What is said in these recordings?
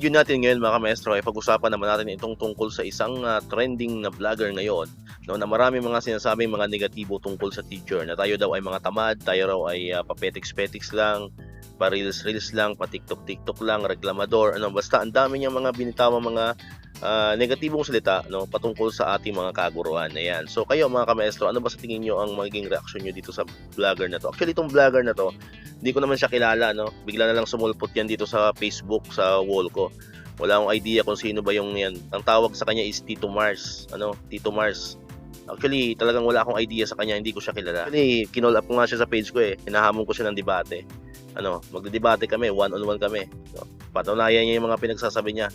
video natin ngayon mga maestro ay pag-usapan naman natin itong tungkol sa isang trending na vlogger ngayon, no, na marami mga sinasabing mga negatibo tungkol sa teacher, na tayo daw ay mga tamad, tayo raw ay papetiks-petiks lang, pa-reels lang, pa-tiktok-tiktok lang, reklamador, basta ang dami niyang mga binitawang mga negatibong salita, no, patungkol sa ating mga kaguruan. Ayan. So kayo mga kamaestro, ano ba sa tingin niyo ang magiging reaksyon niyo dito sa vlogger na to? Actually itong vlogger na to, hindi ko naman siya kilala, no. Bigla na lang sumulpot yan dito sa Facebook, sa wall ko. Wala akong idea kung sino ba yung yan. Ang tawag sa kanya is Tito Mars, Tito Mars. Actually, talagang wala akong idea sa kanya, hindi ko siya kilala. Actually, kinall up ko nga siya sa page ko hinahamon ko siya ng debate. Magdedebate kami, one-on-one kami. No? Patunayan niya yung mga pinagsasabi niya.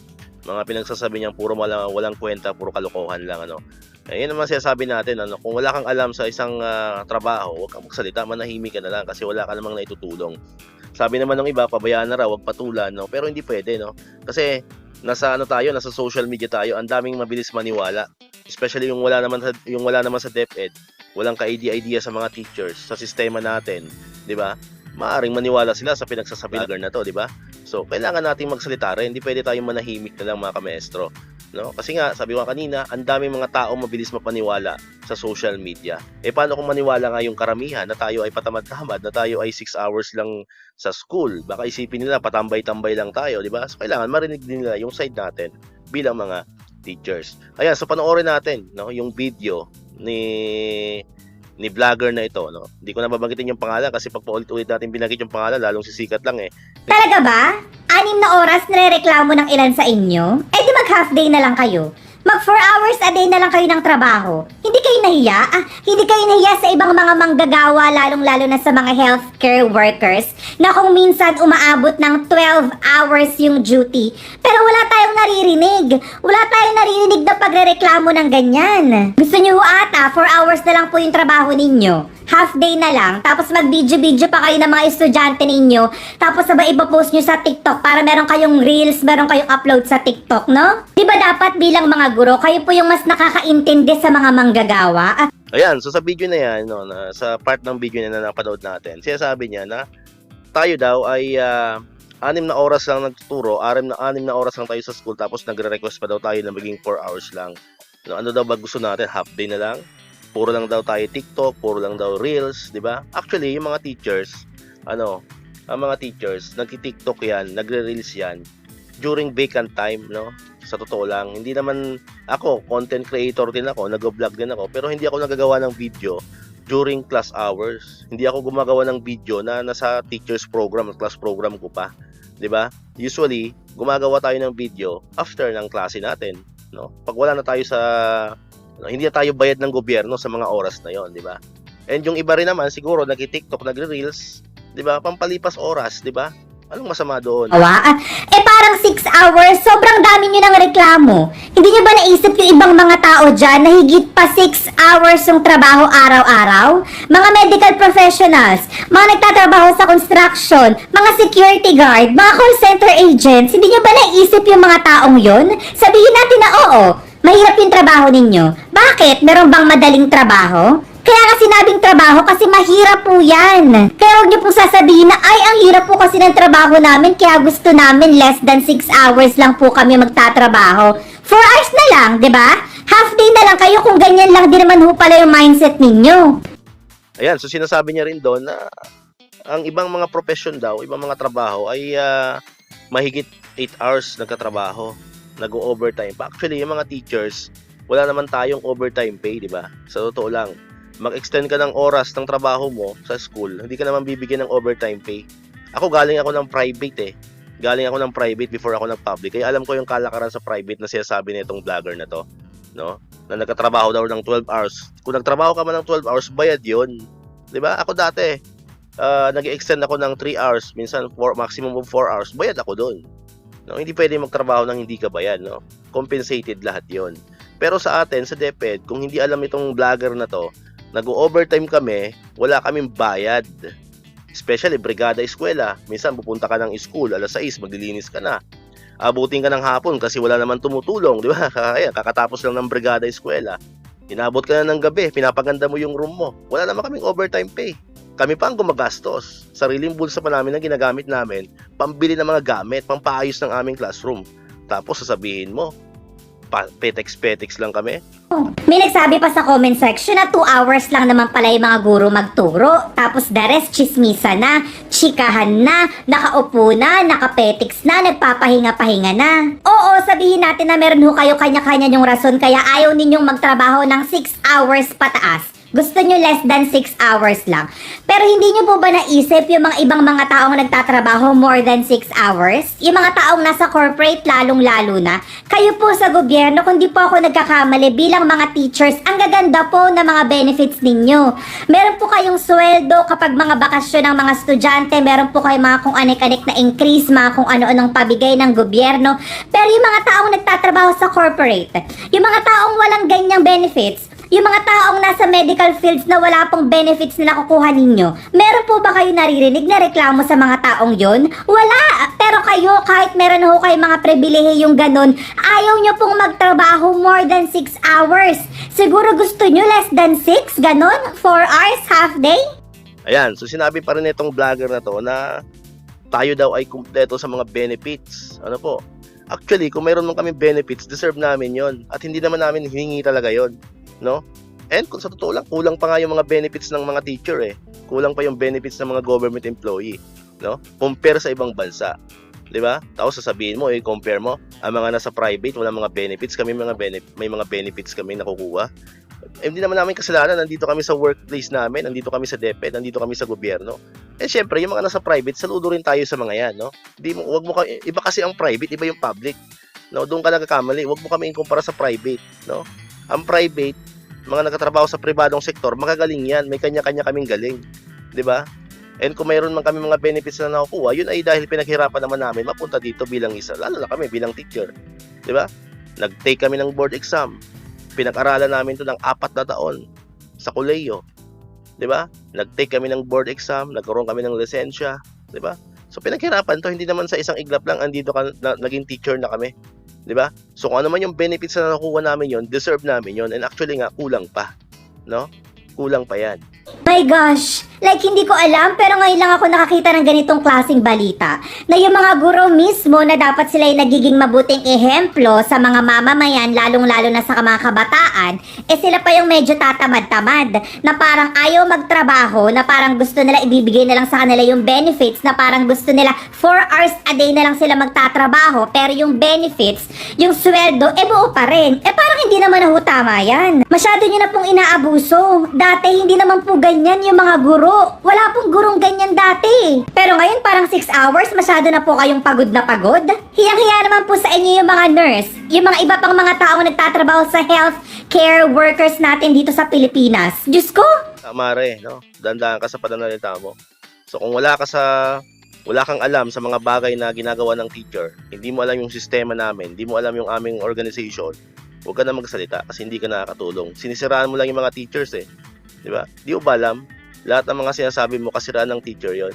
Mga pinagsasabi niya puro walang kwenta, puro kalokohan lang, Ayun naman sinasabi natin, kung wala kang alam sa isang trabaho, huwag kang magsalita, manahimik ka na lang kasi wala ka namang naitutulong. Sabi naman ng iba, pabayaan na raw, huwag patulan, pero hindi pwede, Kasi nasa social media tayo, ang daming mabilis maniwala. Especially yung wala naman sa DepEd, walang ka-idea sa mga teachers, sa sistema natin, 'di ba? Maaring maniwala sila sa pinagsasabi na to, 'di ba? So, kailangan nating magsalita rin, hindi pwede tayong manahimik na lang mga kamaestro. No? Kasi nga, sabi ko kanina, ang daming mga tao mabilis mapaniwala sa social media. Paano kung maniwala nga yung karamihan na tayo ay patamad-tamad, na tayo ay 6 hours lang sa school? Baka isipin nila, patambay-tambay lang tayo, di ba? So, kailangan marinig din nila yung side natin bilang mga teachers. Ayan, so panoorin natin, yung video ni vlogger na ito, Hindi ko na babanggitin yung pangalan kasi pag paulit-ulit natin binanggit yung pangalan, lalong sisikat lang Talaga ba? 6 na oras nirereklamo ng ilan sa inyo? Di mag half day na lang kayo. Mag 4 hours a day na lang kayo ng trabaho. Hindi kayo nahiya? Hindi kayo nahiya sa ibang mga manggagawa, lalong-lalo na sa mga healthcare workers, na kung minsan umaabot ng 12 hours yung duty. Pero wala tayong naririnig. Wala tayong naririnig na pagrereklamo ng ganyan. Gusto nyo ata, 4 hours na lang po yung trabaho ninyo. Half day na lang, tapos mag-video-video pa kayo ng mga estudyante ninyo, tapos sabay ipopost nyo sa TikTok para meron kayong reels, meron kayong upload sa TikTok, no? Di ba dapat bilang mga guro, kayo po yung mas nakakaintindi sa mga manggagawa? Ayan, so sa video na yan, sa part ng video na napanood natin, sinasabi niya na tayo daw ay 6 na oras lang nagtuturo, 6 na oras lang tayo sa school, tapos nagre-request pa daw tayo na maging 4 hours lang. Ano daw ba gusto natin? Half day na lang? Puro lang daw tayo TikTok, puro lang daw Reels, di ba? Actually, yung mga teachers, ang mga teachers, nagti-TikTok yan, nagre-Reels yan, during vacant time, Sa totoo lang, hindi naman ako, content creator din ako, nag-vlog din ako, pero hindi ako nagagawa ng video during class hours. Hindi ako gumagawa ng video na nasa teachers program, class program ko pa, di ba? Usually, gumagawa tayo ng video after ng klase natin, Pag wala na tayo hindi tayo bayad ng gobyerno sa mga oras na yon, di ba? And yung iba rin naman, siguro, nag-TikTok, nagre-reels, di ba? Pampalipas oras, di ba? Anong masama doon? Parang 6 hours, sobrang dami nyo ng reklamo. Hindi nyo ba naisip yung ibang mga tao dyan na higit pa 6 hours yung trabaho araw-araw? Mga medical professionals, mga nagtatrabaho sa construction, mga security guard, mga call center agents, hindi nyo ba naisip yung mga taong yon? Sabihin natin na oo, mahirap yung trabaho ninyo. Bakit? Meron bang madaling trabaho? Kaya nga sinabing trabaho kasi mahirap po yan. Kaya huwag niyo po sasabihin na, ay, ang hirap po kasi ng trabaho namin, kaya gusto namin less than 6 hours lang po kami magtatrabaho. 4 hours na lang, di ba? Half day na lang kayo kung ganyan lang din naman ho pala yung mindset ninyo. Ayan, so sinasabi niya rin doon na ang ibang mga profession daw, ibang mga trabaho ay mahigit 8 hours nagkatrabaho, nag-overtime pa. Actually, yung mga teachers, wala naman tayong overtime pay, di ba? Sa totoo lang, mag-extend ka ng oras ng trabaho mo sa school, hindi ka naman bibigyan ng overtime pay. Ako galing ako ng private Galing ako ng private before ako nag-public. Kaya alam ko yung kalakaran sa private na sinasabi nitong vlogger na to, Na nagkatrabaho daw ng 12 hours. Kung nagtrabaho ka man ng 12 hours, bayad 'yon. 'Di ba? Ako dati, nag-extend ako ng 3 hours, minsan maximum of 4 hours, bayad ako doon. Hindi pwede magtrabaho ng hindi ka bayad, Compensated lahat 'yon. Pero sa atin, sa DepEd, kung hindi alam itong vlogger na to, nag-overtime kami, wala kaming bayad. Especially, brigada eskwela. Minsan, pupunta ka ng school, alas 6, maglilinis ka na. Abutin ka ng hapon kasi wala naman tumutulong, di ba? Kaya, kakatapos lang ng brigada eskwela. Inabot ka na ng gabi, pinapaganda mo yung room mo. Wala naman kaming overtime pay. Kami pa ang gumagastos. Sariling bulsa pa namin ang ginagamit namin, pambili ng mga gamit, pampaayos ng aming classroom. Tapos sasabihin mo, petex-petex lang kami. May nagsabi pa sa comment section na 2 hours lang naman pala yung mga guro magturo. Tapos the rest, chismisa na, chikahan na, nakaupo na, nakapetiks na, nagpapahinga-pahinga na. Oo, sabihin natin na meron ho kayo kanya-kanya yung rason kaya ayaw ninyong magtrabaho ng 6 hours pataas. Gusto nyo less than 6 hours lang. Pero hindi nyo po ba naisip yung mga ibang mga taong nagtatrabaho more than 6 hours? Yung mga taong nasa corporate lalong-lalo na. Kayo po sa gobyerno, kung di po ako nagkakamali bilang mga teachers, ang gaganda po na mga benefits ninyo. Meron po kayong sweldo kapag mga bakasyon ng mga estudyante, meron po kayong mga kung anik-anik na increase, mga kung ano-anong pabigay ng gobyerno. Pero yung mga taong nagtatrabaho sa corporate, yung mga taong walang ganyang benefits, yung mga taong nasa medical fields na wala pong benefits na nakukuha ninyo, meron po ba kayo naririnig na reklamo sa mga taong yon? Wala! Pero kayo, kahit meron ho kayo mga pribilehiyong ganun, ayaw nyo pong magtrabaho more than 6 hours. Siguro gusto nyo less than 6, ganun? 4 hours, half day? Ayan, so sinabi pa rin itong vlogger na to na tayo daw ay kumpleto sa mga benefits. Ano po? Actually, kung mayroon man kami benefits, deserve namin yon. At hindi naman namin hihingi talaga yon. No? And kung sa totoo lang, kulang pa nga yung mga benefits ng mga teacher eh. Kulang pa yung benefits ng mga government employee, no? Compare sa ibang bansa. 'Di ba? Tapos sasabihin mo, compare mo, ang mga nasa private wala mga benefits, kami may mga benefits kami nakukuha. Hindi naman namin kasalanan, nandito kami sa workplace namin, nandito kami sa DepEd, nandito kami sa gobyerno. Eh syempre, yung mga nasa private, saludo rin tayo sa mga 'yan, no? Iba kasi ang private, iba yung public. No, doon ka nagkakamali. Huwag mo kami ikumpara sa private, no? Ang private, mga nagtatrabaho sa pribadong sektor, magagaling yan. May kanya-kanya kaming galing. 'Di ba? And kung mayroon man kami mga benefits na nakukuha, yun ay dahil pinaghirapan naman namin mapunta dito bilang isa. Lalo na kami bilang teacher. 'Di ba? Nag-take kami ng board exam. Pinag-aralan namin to ng 4 na taon sa kolehiyo. 'Di ba? Nag-take kami ng board exam, nagkaroon kami ng lisensya. 'Di ba? So pinaghirapan to, hindi naman sa isang iglap lang andito naging teacher na kami. 'Di ba? So kung ano man yung benefits na nakukuha namin yon, deserve namin yon, and actually nga kulang pa, no? Kulang pa 'yan. My gosh! Like, hindi ko alam, pero ngayon lang ako nakakita ng ganitong klaseng balita. Na yung mga guro mismo na dapat sila ay nagiging mabuting ehemplo sa mga mamamayan, lalong-lalo na sa mga kabataan, eh sila pa yung medyo tatamad-tamad. Na parang ayaw magtrabaho, na parang gusto nila ibibigay na lang sa kanila yung benefits, na parang gusto nila 4 hours a day na lang sila magtatrabaho, pero yung benefits, yung sweldo, eh buo pa rin. Eh parang hindi naman na tama yan. Masyado nyo na pong inaabuso. Dati hindi naman po ganyan yung mga guro. Wala pong gurong ganyan dati. Pero ngayon parang 6 hours, masyado na po kayong pagod na pagod. Hiyang-hiya naman po sa inyo yung mga nurse, yung mga iba pang mga taong nagtatrabaho sa healthcare workers natin dito sa Pilipinas. Diyos ko! Mare, no? Dandahan ka sa pananalita mo. So kung wala kang alam sa mga bagay na ginagawa ng teacher, hindi mo alam yung sistema namin, hindi mo alam yung aming organization, huwag ka na magsalita kasi hindi ka nakakatulong. Sinisiraan mo lang yung mga teachers eh. 'Di ba? Di mo ba alam? Lahat ng mga sinasabi mo kasiraan ng teacher 'yon.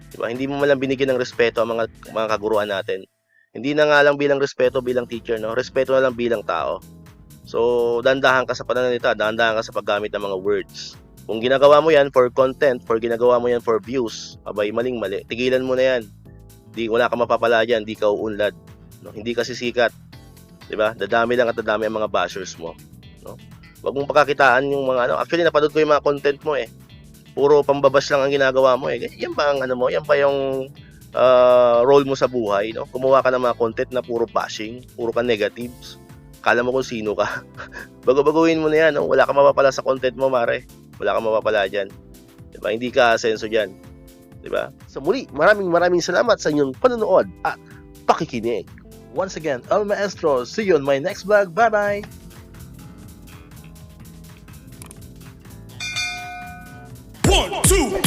'Di ba? Hindi mo man lang binigyan ng respeto ang mga kaguruan natin. Hindi na nga lang bilang respeto bilang teacher, no? Respeto na lang bilang tao. So, dandahan ka sa pananalita, dandahan ka sa paggamit ng mga words. Kung ginagawa mo 'yan for content, ginagawa mo 'yan for views, abay maling-mali. Tigilan mo na 'yan. Wala kang mapapala diyan, di ka uunlad, no? Hindi ka sisikat. 'Di ba? Dadami lang at dadami ang mga bashers mo, no? Wag mong pagkakitaan yung mga actually napanood ko yung mga content mo eh. Puro pambabash lang ang ginagawa mo eh. Yan ba ang yan ba yung role mo sa buhay, no? Kumuha ka ng mga content na puro bashing, puro ka negatives. Kala mo kung sino ka. Bago-baguhin mo na yan, no? Wala kang mapapala sa content mo, mare. Wala kang mapapala diyan. 'Di ba? Hindi ka asenso diyan. 'Di ba? So muli, maraming salamat sa inyong panonood at pakikinig. Once again, El Maestro. See you on my next vlog. Bye-bye. 1, 2